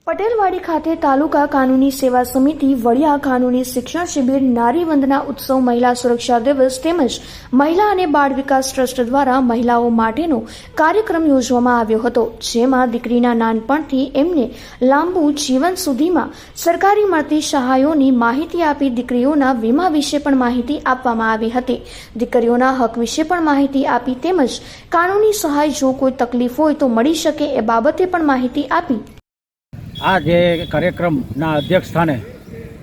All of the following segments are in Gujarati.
પટેલવાડી ખાતે તાલુકા કાનૂની સેવા સમિતિ વડિયા કાનૂની શિક્ષણ શિબિર નારી વંદના ઉત્સવ મહિલા સુરક્ષા દિવસ તેમજ મહિલા અને બાળ વિકાસ ટ્રસ્ટ દ્વારા મહિલાઓ માટેનો કાર્યક્રમ યોજવામાં આવ્યો હતો, જેમાં દીકરીના નાનપણથી એમને લાંબુ જીવન સુધીમાં સરકારી મળતી સહાયોની માહિતી આપી દીકરીઓના વીમા વિશે પણ માહિતી આપવામાં આવી હતી. દીકરીઓના હક વિશે પણ માહિતી આપી તેમજ કાનૂની સહાય જો કોઈ તકલીફ હોય તો મળી શકે એ બાબતે પણ માહિતી આપી. આ જે કાર્યક્રમના અધ્યક્ષ સ્થાને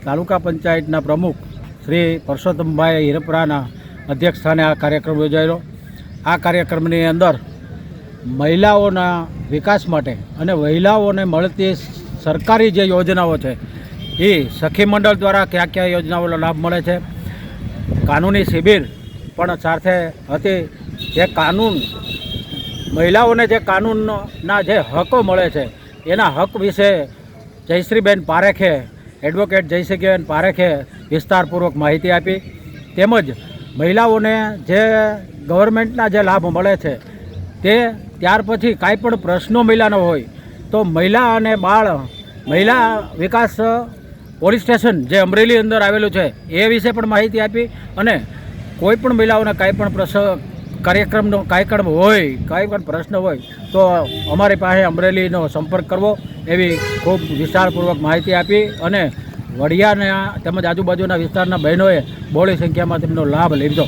તાલુકા પંચાયતના પ્રમુખ શ્રી પરસોત્તમભાઈ હિરપરાના અધ્યક્ષ સ્થાને આ કાર્યક્રમ યોજાયેલો. આ કાર્યક્રમની અંદર મહિલાઓના વિકાસ માટે અને મહિલાઓને મળતી સરકારી જે યોજનાઓ છે એ સખી મંડળ દ્વારા કયા કયા યોજનાઓનો લાભ મળે છે, કાનૂની શિબિર પણ સાથે હતી. જે કાનૂન મહિલાઓને જે કાનૂનના જે હકો મળે છે એના હક વિશે જયશ્રીબેન પારેખે, એડવોકેટ જયશ્રીબેન પારેખે વિસ્તારપૂર્વક માહિતી આપી. તેમજ મહિલાઓને જે ગવર્મેન્ટના જે લાભ મળે છે તે ત્યાર પછી કાંઈ પણ પ્રશ્નો મહિલાનો હોય તો મહિલા અને મહિલા વિકાસ પોલીસ સ્ટેશન જે અમરેલી અંદર આવેલું છે એ વિશે પણ માહિતી આપી. અને કોઈ પણ મહિલાઓને કાંઈ પણ કાર્યક્રમનો કાર્યક્રમ હોય, કાંઈ પણ પ્રશ્ન હોય તો અમારી પાસે અમરેલીનો સંપર્ક કરવો એવી ખૂબ વિસ્તારપૂર્વક માહિતી આપી. અને વડિયાના તેમજ આજુબાજુના વિસ્તારના બહેનોએ બહોળી સંખ્યામાં તેમનો લાભ લીધો.